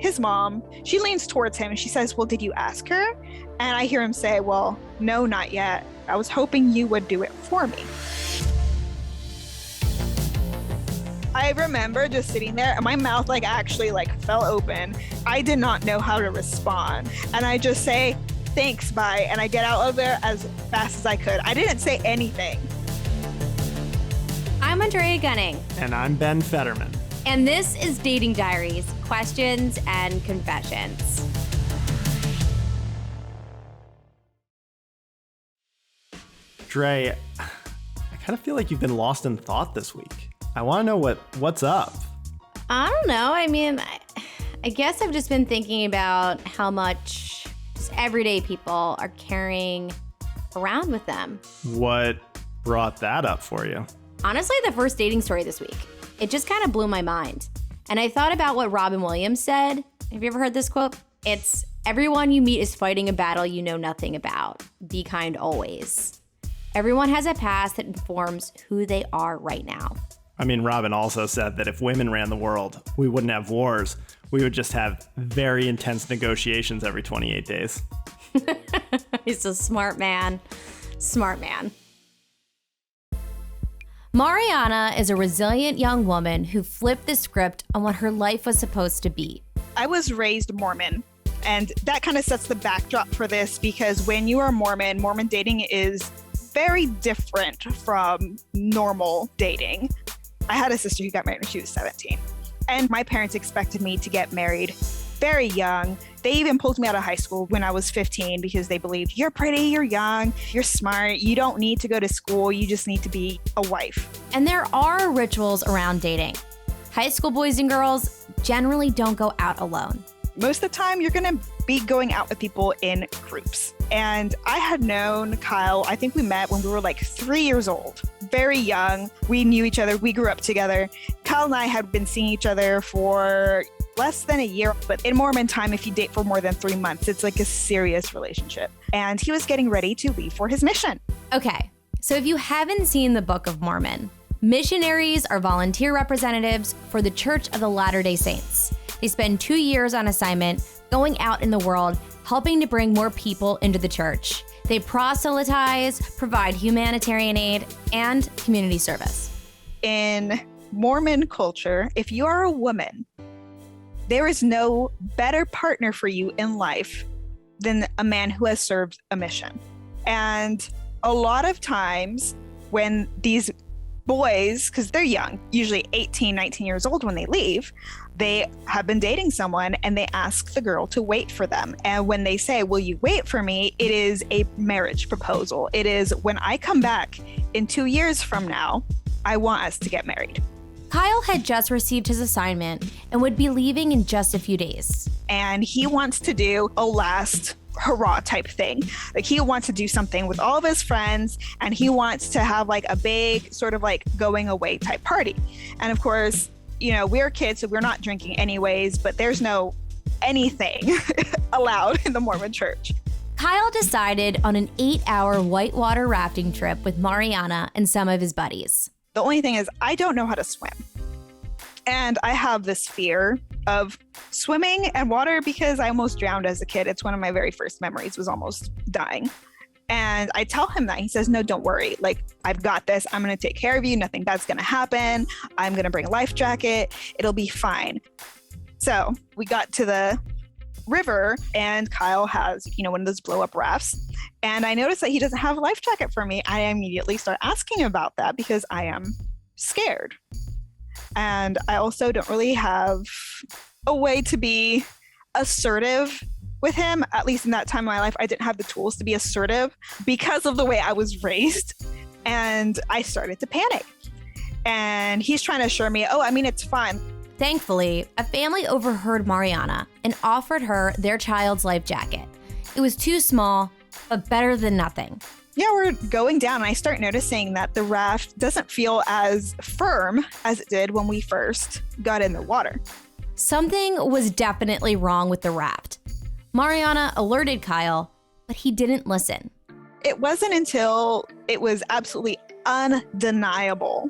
his mom, she leans towards him and she says, well, did you ask her? And I hear him say, well, no, not yet. I was hoping you would do it for me. I remember just sitting there and my mouth actually fell open. I did not know how to respond. And I just say, thanks, bye. And I get out of there as fast as I could. I didn't say anything. I'm Andrea Gunning. And I'm Ben Fetterman. And this is Dating Diaries, Questions and Confessions. Dre, I kind of feel like you've been lost in thought this week. I want to know what's up. I don't know. I mean, I guess I've just been thinking about how much just everyday people are carrying around with them. What brought that up for you? Honestly, the first dating story this week. It just kind of blew my mind. And I thought about what Robin Williams said. Have you ever heard this quote? It's, everyone you meet is fighting a battle you know nothing about. Be kind always. Everyone has a past that informs who they are right now. I mean, Robin also said that if women ran the world, we wouldn't have wars. We would just have very intense negotiations every 28 days. He's a smart man. Smart man. Mariana is a resilient young woman who flipped the script on what her life was supposed to be. I was raised Mormon, and that kind of sets the backdrop for this because when you are Mormon, Mormon dating is very different from normal dating. I had a sister who got married when she was 17, and my parents expected me to get married very young. They even pulled me out of high school when I was 15 because they believed you're pretty, you're young, you're smart, you don't need to go to school, you just need to be a wife. And there are rituals around dating. High school boys and girls generally don't go out alone. Most of the time, you're going to be going out with people in groups. And I had known Kyle, I think we met when we were 3 years old, very young. We knew each other. We grew up together. Kyle and I had been seeing each other for less than a year. But in Mormon time, if you date for more than 3 months, it's a serious relationship. And he was getting ready to leave for his mission. Okay, so if you haven't seen the Book of Mormon, missionaries are volunteer representatives for the Church of the Latter-day Saints. They spend 2 years on assignment, going out in the world, helping to bring more people into the church. They proselytize, provide humanitarian aid, and community service. In Mormon culture, if you are a woman, there is no better partner for you in life than a man who has served a mission. And a lot of times when these boys, because they're young, usually 18, 19 years old when they leave, they have been dating someone and they ask the girl to wait for them. And when they say, will you wait for me? It is a marriage proposal. It is, when I come back in 2 years from now, I want us to get married. Kyle had just received his assignment and would be leaving in just a few days. And he wants to do a last hurrah type thing. He wants to do something with all of his friends, and he wants to have a big sort of going away type party. And of course, we're kids, so we're not drinking anyways, but there's no anything allowed in the Mormon church. Kyle decided on an 8-hour whitewater rafting trip with Mariana and some of his buddies. The only thing is I don't know how to swim. And I have this fear of swimming and water because I almost drowned as a kid. It's one of my very first memories, was almost dying. And I tell him that. He says, no, don't worry. I've got this. I'm going to take care of you. Nothing bad's going to happen. I'm going to bring a life jacket. It'll be fine. So we got to the river and Kyle has, one of those blow up rafts. And I noticed that he doesn't have a life jacket for me. I immediately start asking about that because I am scared. And I also don't really have a way to be assertive with him. At least in that time of my life, I didn't have the tools to be assertive because of the way I was raised. And I started to panic. And he's trying to assure me, it's fine. Thankfully, a family overheard Mariana and offered her their child's life jacket. It was too small, but better than nothing. Yeah, we're going down and I start noticing that the raft doesn't feel as firm as it did when we first got in the water. Something was definitely wrong with the raft. Mariana alerted Kyle, but he didn't listen. It wasn't until it was absolutely undeniable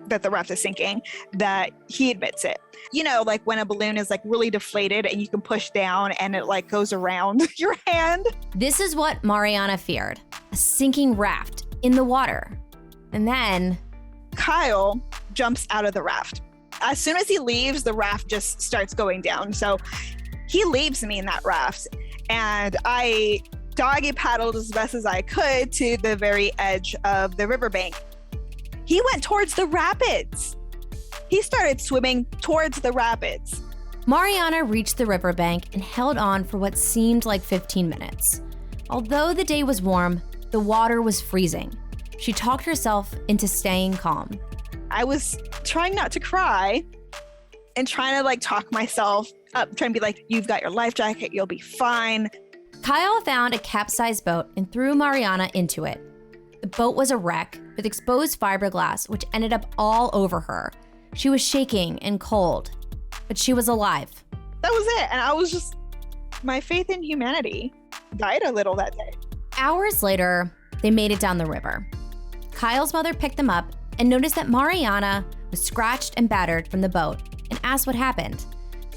that the raft is sinking, that he admits it. You know, like when a balloon is like really deflated and you can push down and it like goes around your hand. This is what Mariana feared, a sinking raft in the water. And then Kyle jumps out of the raft. As soon as he leaves, the raft just starts going down. So he leaves me in that raft, and I doggy paddled as best as I could to the very edge of the riverbank. He went towards the rapids. He started swimming towards the rapids. Mariana reached the riverbank and held on for what seemed like 15 minutes. Although the day was warm, the water was freezing. She talked herself into staying calm. I was trying not to cry and trying to like talk myself up, trying to be like, you've got your life jacket, you'll be fine. Kyle found a capsized boat and threw Mariana into it. The boat was a wreck with exposed fiberglass, which ended up all over her. She was shaking and cold, but she was alive. That was it. And I was just, my faith in humanity died a little that day. Hours later, they made it down the river. Kyle's mother picked them up and noticed that Mariana was scratched and battered from the boat and asked what happened,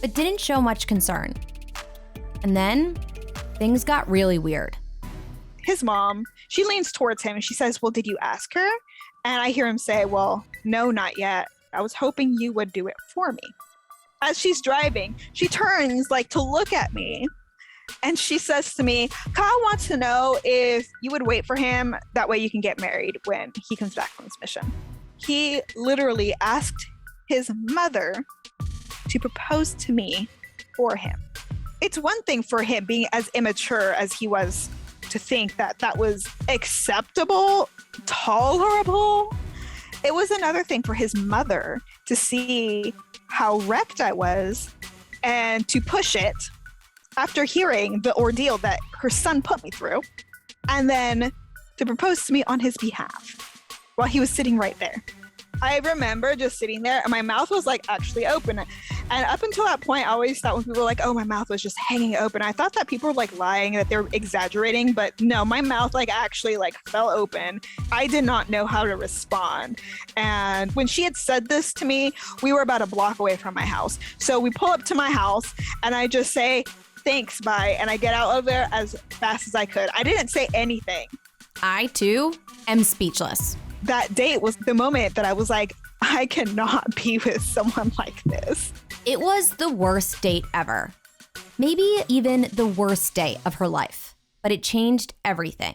but didn't show much concern. And then things got really weird. His mom, she leans towards him and she says, well, did you ask her? And I hear him say, well, no, not yet. I was hoping you would do it for me. As she's driving, she turns like to look at me. And she says to me, Kyle wants to know if you would wait for him. That way you can get married when he comes back from his mission. He literally asked his mother to propose to me for him. It's one thing for him being as immature as he was to think that that was acceptable, tolerable. It was another thing for his mother to see how wrecked I was and to push it after hearing the ordeal that her son put me through, and then to propose to me on his behalf while he was sitting right there. I remember just sitting there and my mouth was like actually open. And up until that point, I always thought when people were like, oh, my mouth was just hanging open, I thought that people were like lying, that they were exaggerating. But no, my mouth like actually like fell open. I did not know how to respond. And when she had said this to me, we were about a block away from my house. So we pull up to my house and I just say, thanks, bye. And I get out of there as fast as I could. I didn't say anything. I, too, am speechless. That date was the moment that I was like, I cannot be with someone like this. It was the worst date ever. Maybe even the worst day of her life. But it changed everything.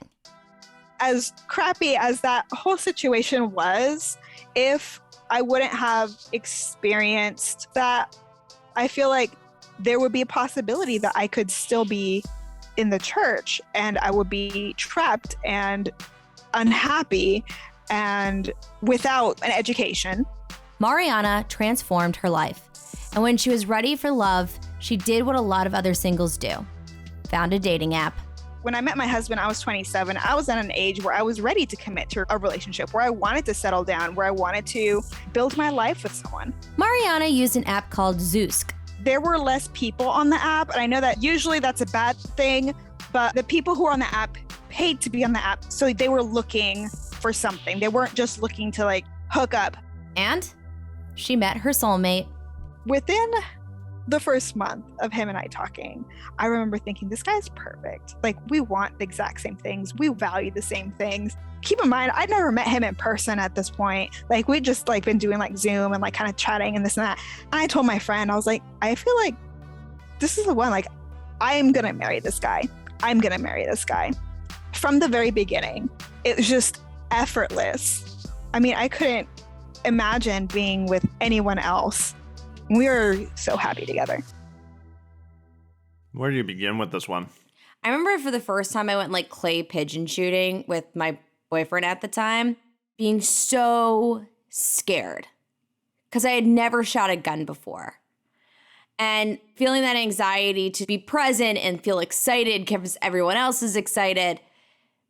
As crappy as that whole situation was, if I wouldn't have experienced that, I feel like there would be a possibility that I could still be in the church and I would be trapped and unhappy and without an education. Mariana transformed her life. And when she was ready for love, she did what a lot of other singles do. Found a dating app. When I met my husband, I was 27. I was at an age where I was ready to commit to a relationship, where I wanted to settle down, where I wanted to build my life with someone. Mariana used an app called Zoosk. There were less people on the app, and I know that usually that's a bad thing, but the people who were on the app paid to be on the app, so they were looking for something. They weren't just looking to like hook up. And she met her soulmate. Within the first month of him and I talking, I remember thinking, this guy's perfect. Like, we want the exact same things. We value the same things. Keep in mind, I'd never met him in person at this point. Like, we'd just like been doing like Zoom and like kind of chatting and this and that. And I told my friend, I was like, I feel like this is the one. Like, I am going to marry this guy. I'm going to marry this guy. From the very beginning, it was just effortless. I mean, I couldn't imagine being with anyone else. We were so happy together. Where do you begin with this one? I remember for the first time I went like clay pigeon shooting with my boyfriend at the time, being so scared because I had never shot a gun before. And feeling that anxiety to be present and feel excited because everyone else is excited.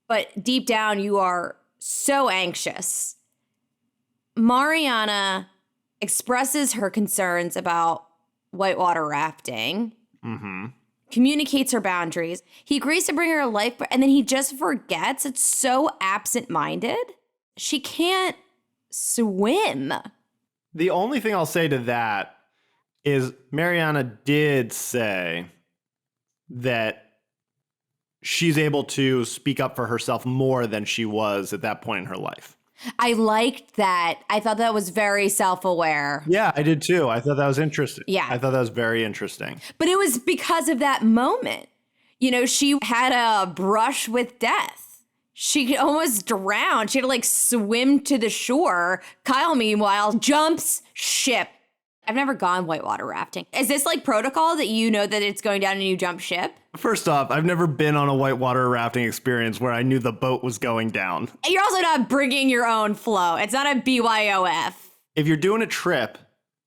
But deep down, you are so anxious. Mariana expresses her concerns about whitewater rafting, communicates her boundaries. He agrees to bring her a life, and then he just forgets. It's so absent-minded. She can't swim. The only thing I'll say to that is Mariana did say that she's able to speak up for herself more than she was at that point in her life. I liked that. I thought that was very self-aware. Yeah, I did too. I thought that was interesting. Yeah. I thought that was very interesting. But it was because of that moment. You know, she had a brush with death. She almost drowned. She had to like swim to the shore. Kyle, meanwhile, jumps ship. I've never gone whitewater rafting. Is this like protocol that you know that it's going down and you jump ship? First off, I've never been on a whitewater rafting experience where I knew the boat was going down. And you're also not bringing your own flow. It's not a BYOF. If you're doing a trip,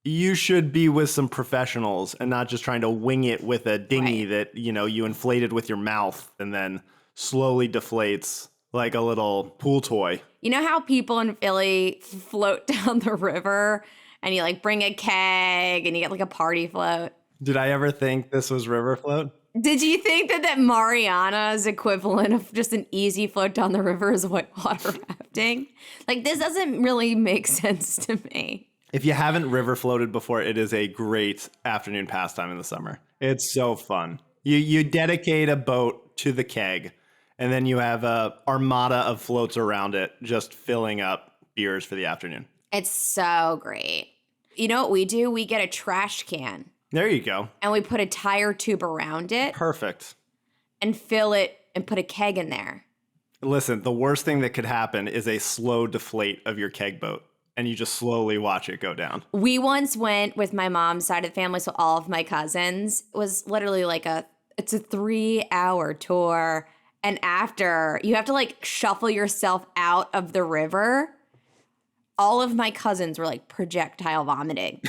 you should be with some professionals and not just trying to wing it with a dinghy that, you know, you inflated with your mouth and then slowly deflates like a little pool toy. You know how people in Philly float down the river and you like bring a keg and you get like a party float? Did I ever think this was river float? Did you think that Mariana's equivalent of just an easy float down the river is whitewater rafting? Like, this doesn't really make sense to me. If you haven't river floated before, it is a great afternoon pastime in the summer. It's so fun. You dedicate a boat to the keg, and then you have a armada of floats around it, just filling up beers for the afternoon. It's so great. You know what we do? We get a trash can. There you go. And we put a tire tube around it. Perfect. And fill it and put a keg in there. Listen, the worst thing that could happen is a slow deflate of your keg boat, and you just slowly watch it go down. We once went with my mom's side of the family, so all of my cousins. It was literally like it's a 3-hour tour. And after, you have to like shuffle yourself out of the river. All of my cousins were like projectile vomiting.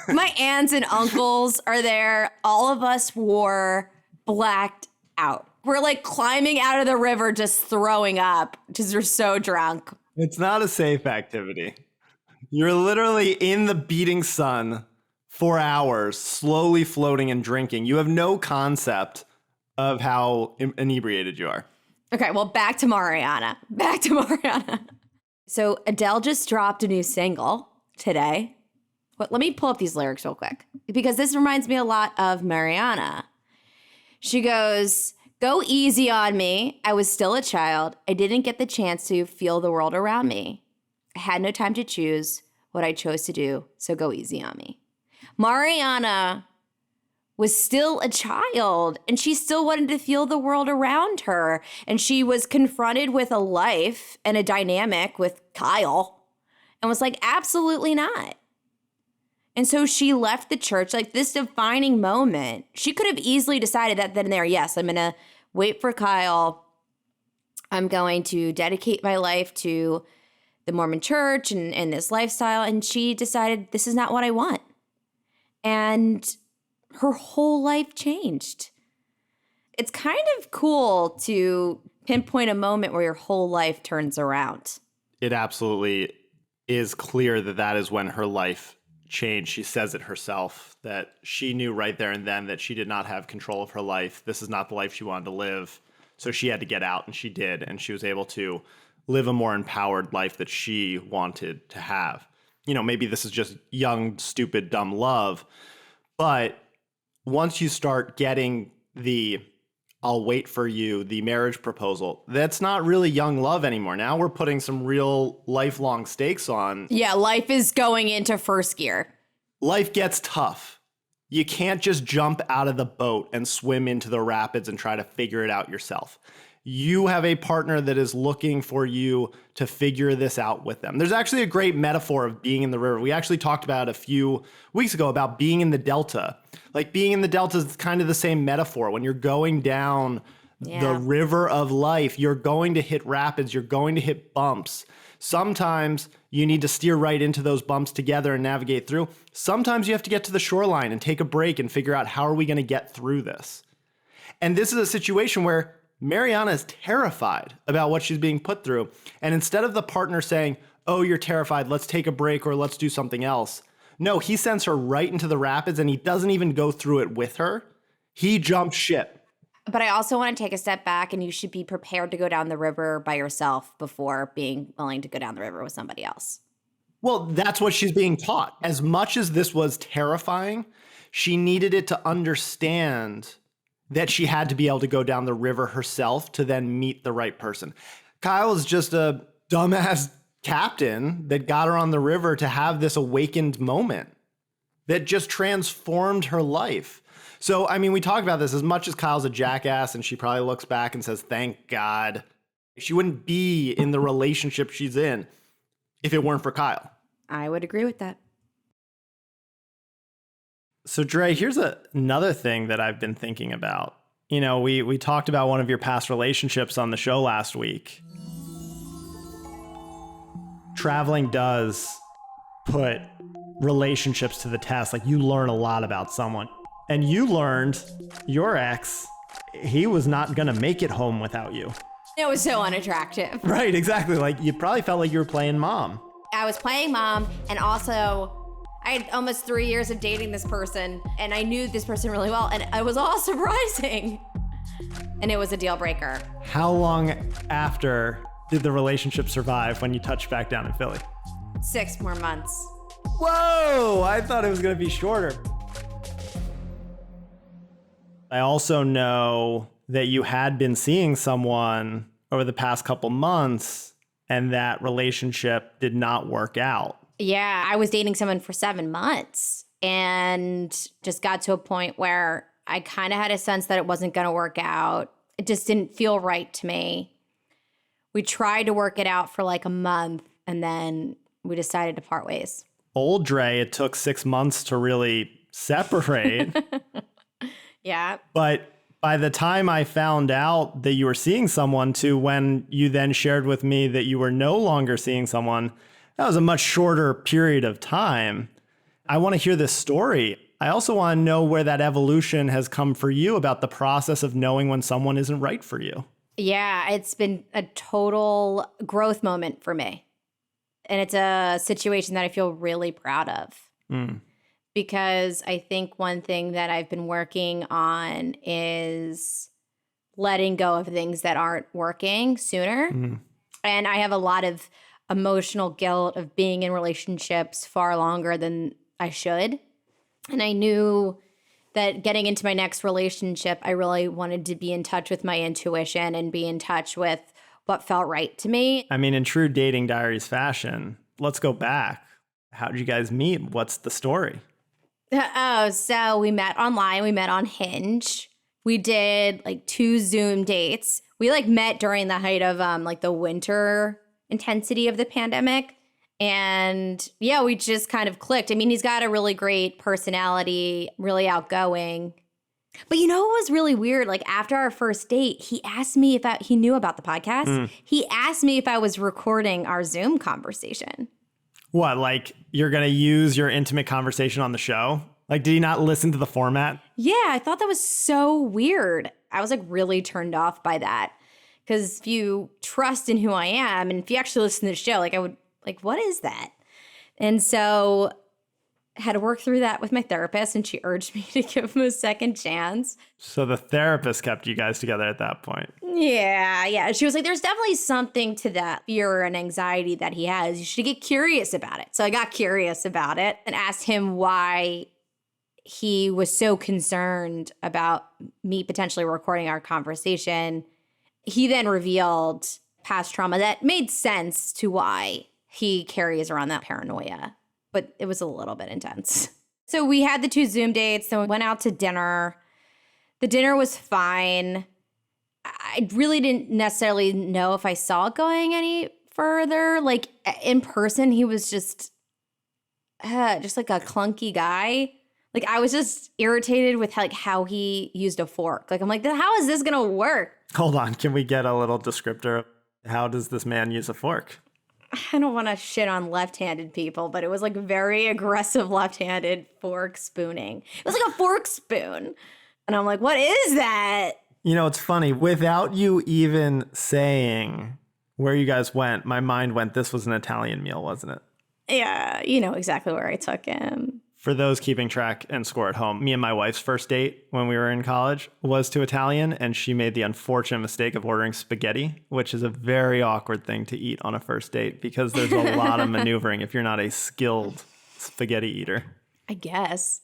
My aunts and uncles are there. All of us were blacked out. We're like climbing out of the river, just throwing up because we're so drunk. It's not a safe activity. You're literally in the beating sun for hours, slowly floating and drinking. You have no concept of how inebriated you are. Okay, well, back to Mariana. So Adele just dropped a new single today. But let me pull up these lyrics real quick because this reminds me a lot of Mariana. She goes, "Go easy on me. I was still a child. I didn't get the chance to feel the world around me. I had no time to choose what I chose to do, so go easy on me." Mariana was still a child and she still wanted to feel the world around her. And she was confronted with a life and a dynamic with Kyle and was like, absolutely not. And so she left the church, like this defining moment. She could have easily decided that then and there, yes, I'm going to wait for Kyle. I'm going to dedicate my life to the Mormon church and this lifestyle. And she decided this is not what I want. And her whole life changed. It's kind of cool to pinpoint a moment where your whole life turns around. It absolutely is clear that that is when her life changed. She says it herself, that she knew right there and then that she did not have control of her life. This is not the life she wanted to live. So she had to get out, and she did. And she was able to live a more empowered life that she wanted to have. You know, maybe this is just young, stupid, dumb love, but once you start getting the "I'll wait for you," the marriage proposal, that's not really young love anymore. Now we're putting some real lifelong stakes on. Yeah, life is going into first gear. Life gets tough. You can't just jump out of the boat and swim into the rapids and try to figure it out yourself. You have a partner that is looking for you to figure this out with them. There's actually a great metaphor of being in the river. We actually talked about it a few weeks ago about being in the Delta. Like being in the Delta is kind of the same metaphor. When you're going down the river of life, you're going to hit rapids, you're going to hit bumps. Sometimes you need to steer right into those bumps together and navigate through. Sometimes you have to get to the shoreline and take a break and figure out, how are we going to get through this? And this is a situation where Mariana is terrified about what she's being put through. And instead of the partner saying, "Oh, you're terrified, let's take a break or let's do something else," no, he sends her right into the rapids and he doesn't even go through it with her. He jumps ship. But I also want to take a step back, and you should be prepared to go down the river by yourself before being willing to go down the river with somebody else. Well, that's what she's being taught. As much as this was terrifying, she needed it to understand that she had to be able to go down the river herself to then meet the right person. Kyle is just a dumbass captain that got her on the river to have this awakened moment that just transformed her life. So, I mean, we talk about this as much as Kyle's a jackass and she probably looks back and says, thank God. She wouldn't be in the relationship she's in if it weren't for Kyle. I would agree with that. So, Dre, here's another thing that I've been thinking about. You know, we talked about one of your past relationships on the show last week. Traveling does put relationships to the test. Like, you learn a lot about someone. And you learned your ex, he was not going to make it home without you. It was so unattractive. Right, exactly. Like, you probably felt like you were playing mom. I was playing mom, and also I had almost 3 years of dating this person, and I knew this person really well, and it was all surprising. And it was a deal breaker. How long after did the relationship survive when you touched back down in Philly? 6 more months. Whoa, I thought it was going to be shorter. I also know that you had been seeing someone over the past couple months and that relationship did not work out. Yeah, I was dating someone for 7 months and just got to a point where I kind of had a sense that it wasn't going to work out. It just didn't feel right to me. We tried to work it out for like a month and then we decided to part ways. Old Dre, it took 6 months to really separate. Yeah. But by the time I found out that you were seeing someone to when you then shared with me that you were no longer seeing someone, that was a much shorter period of time. I want to hear this story. I also want to know where that evolution has come for you about the process of knowing when someone isn't right for you. Yeah, it's been a total growth moment for me. And it's a situation that I feel really proud of. Because I think one thing that I've been working on is letting go of things that aren't working sooner. And I have a lot of emotional guilt of being in relationships far longer than I should. And I knew that getting into my next relationship, I really wanted to be in touch with my intuition and be in touch with what felt right to me. I mean, in true Dating Diaries fashion, let's go back. How did you guys meet? What's the story? Oh, so we met online. We met on Hinge. We did like 2 Zoom dates. We like met during the height of like the winter intensity of the pandemic. And yeah, we just kind of clicked. I mean, he's got a really great personality, really outgoing. But you know what was really weird? Like after our first date, he asked me if he knew about the podcast. He asked me if I was recording our Zoom conversation. What, like you're going to use your intimate conversation on the show? Like, did he not listen to the format? Yeah, I thought that was so weird. I was like really turned off by that. Because if you trust in who I am and if you actually listen to the show, like I would, like, what is that? And so I had to work through that with my therapist and she urged me to give him a second chance. So the therapist kept you guys together at that point. Yeah. She was like, there's definitely something to that fear and anxiety that he has. You should get curious about it. So I got curious about it and asked him why he was so concerned about me potentially recording our conversation. He then revealed past trauma that made sense to why he carries around that paranoia. But it was a little bit intense. So we had the 2 Zoom dates, then we went out to dinner. The dinner was fine. I really didn't necessarily know if I saw it going any further. Like in person, he was just like a clunky guy. Like I was just irritated with like how he used a fork. Like I'm like, how is this gonna work? Hold on, can we get a little descriptor? How does this man use a fork? I don't want to shit on left-handed people, but it was like very aggressive left-handed fork spooning. It was like a fork spoon. And I'm like, what is that? You know, it's funny. Without you even saying where you guys went, my mind went, this was an Italian meal, wasn't it? Yeah, you know exactly where I took him. For those keeping track and score at home, me and my wife's first date when we were in college was to Italian, and she made the unfortunate mistake of ordering spaghetti, which is a very awkward thing to eat on a first date because there's a lot of maneuvering if you're not a skilled spaghetti eater. I guess.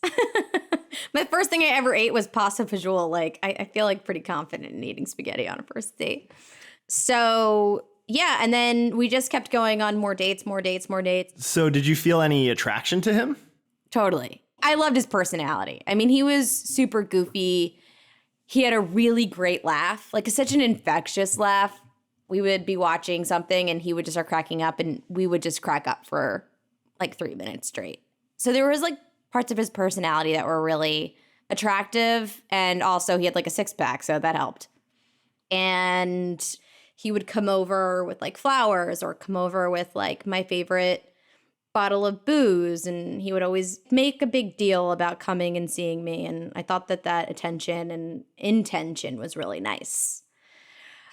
My first thing I ever ate was pasta fagioli. Like, I feel like pretty confident in eating spaghetti on a first date. So, yeah, and then we just kept going on more dates. So did you feel any attraction to him? Totally. I loved his personality. I mean, he was super goofy. He had a really great laugh, like such an infectious laugh. We would be watching something and he would just start cracking up and we would just crack up for like 3 minutes straight. So there was like parts of his personality that were really attractive. And also he had like a six pack, so that helped. And he would come over with like flowers or come over with like my favorite bottle of booze, and he would always make a big deal about coming and seeing me, and I thought that attention and intention was really nice.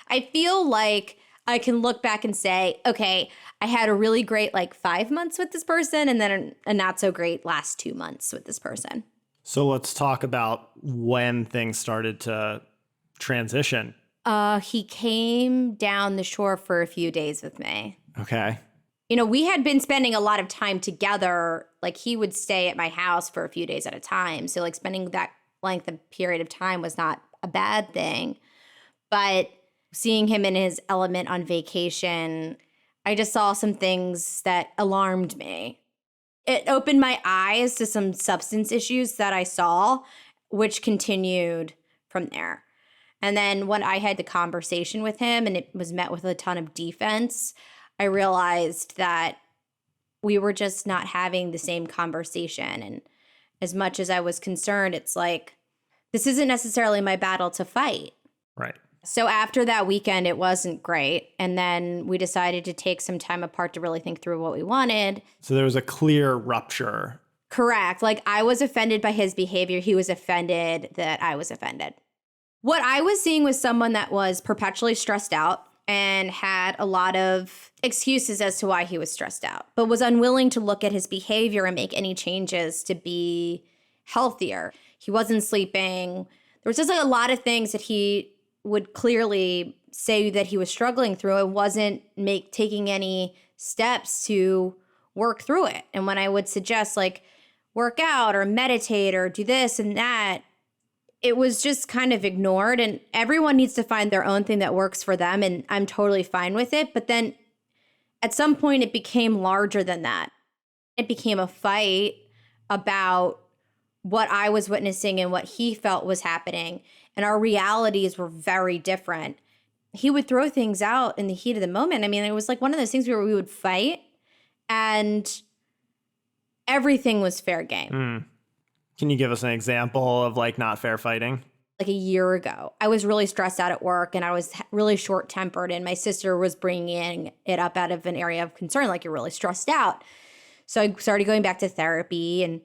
I feel like I can look back and say, okay, I had a really great like 5 months with this person and then a not so great last 2 months with this person. So let's talk about when things started to transition. He came down the shore for a few days with me. Okay. You know, we had been spending a lot of time together. Like, he would stay at my house for a few days at a time. So, like, spending that length of period of time was not a bad thing. But seeing him in his element on vacation, I just saw some things that alarmed me. It opened my eyes to some substance issues that I saw, which continued from there. And then when I had the conversation with him and it was met with a ton of defense, I realized that we were just not having the same conversation. And as much as I was concerned, it's like, this isn't necessarily my battle to fight. Right. So after that weekend, it wasn't great. And then we decided to take some time apart to really think through what we wanted. So there was a clear rupture. Correct. Like, I was offended by his behavior. He was offended that I was offended. What I was seeing was someone that was perpetually stressed out and had a lot of excuses as to why he was stressed out, but was unwilling to look at his behavior and make any changes to be healthier. He wasn't sleeping. There was just like a lot of things that he would clearly say that he was struggling through and wasn't taking any steps to work through it. And when I would suggest like work out or meditate or do this and that, it was just kind of ignored, and everyone needs to find their own thing that works for them, and I'm totally fine with it. But then at some point it became larger than that. It became a fight about what I was witnessing and what he felt was happening, and our realities were very different. He would throw things out in the heat of the moment. I mean, it was like one of those things where we would fight and everything was fair game. Can you give us an example of like not fair fighting? Like a year ago, I was really stressed out at work and I was really short-tempered, and my sister was bringing it up out of an area of concern, like, you're really stressed out. So I started going back to therapy and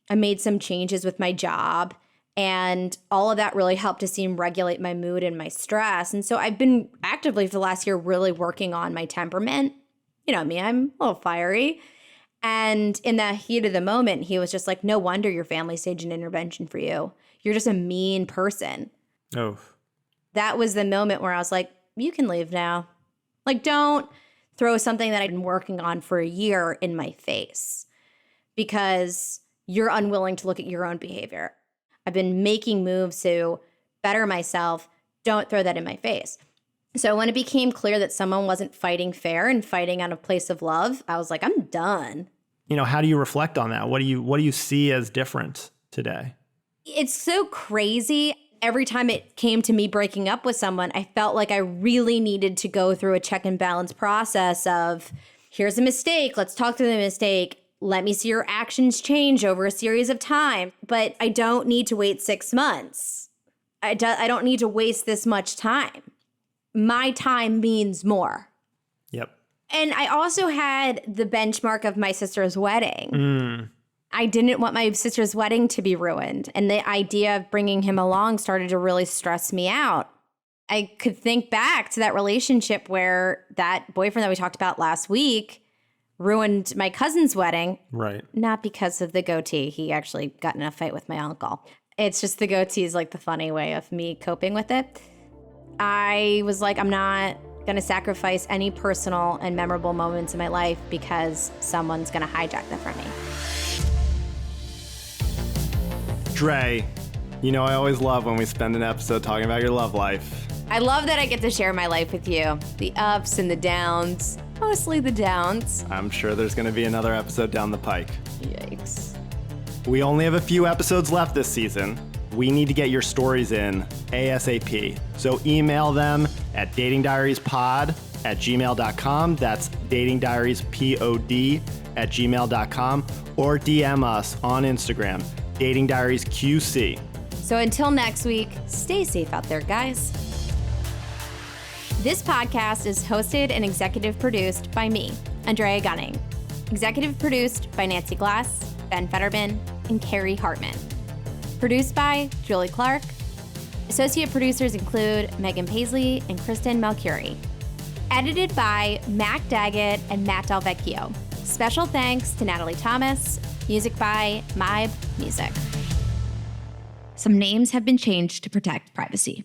I made some changes with my job, and all of that really helped to regulate my mood and my stress. And so I've been actively for the last year really working on my temperament. You know me, I'm a little fiery. And in the heat of the moment, he was just like, no wonder your family staged an intervention for you. You're just a mean person. Oh. That was the moment where I was like, you can leave now. Like, don't throw something that I've been working on for a year in my face because you're unwilling to look at your own behavior. I've been making moves to better myself. Don't throw that in my face. So when it became clear that someone wasn't fighting fair and fighting out of place of love, I was like, I'm done. You know, how do you reflect on that? What do you see as different today? It's so crazy. Every time it came to me breaking up with someone, I felt like I really needed to go through a check and balance process of, here's a mistake. Let's talk through the mistake. Let me see your actions change over a series of time. But I don't need to wait 6 months. I don't need to waste this much time. My time means more. Yep. And I also had the benchmark of my sister's wedding. I didn't want my sister's wedding to be ruined. And the idea of bringing him along started to really stress me out. I could think back to that relationship where that boyfriend that we talked about last week ruined my cousin's wedding. Right. Not because of the goatee. He actually got in a fight with my uncle. It's just the goatee is like the funny way of me coping with it. I was like, I'm not going to sacrifice any personal and memorable moments in my life because someone's going to hijack them from me. Dre, you know I always love when we spend an episode talking about your love life. I love that I get to share my life with you. The ups and the downs. Mostly the downs. I'm sure there's going to be another episode down the pike. Yikes. We only have a few episodes left this season. We need to get your stories in ASAP. So email them at datingdiariespod@gmail.com. That's datingdiariespod@gmail.com. Or DM us on Instagram, datingdiariesqc. So until next week, stay safe out there, guys. This podcast is hosted and executive produced by me, Andrea Gunning. Executive produced by Nancy Glass, Ben Fetterman, and Carrie Hartman. Produced by Julie Clark. Associate producers include Megan Paisley and Kristen Malcurie. Edited by Mac Daggett and Matt Delvecchio. Special thanks to Natalie Thomas. Music by Mybe Music. Some names have been changed to protect privacy.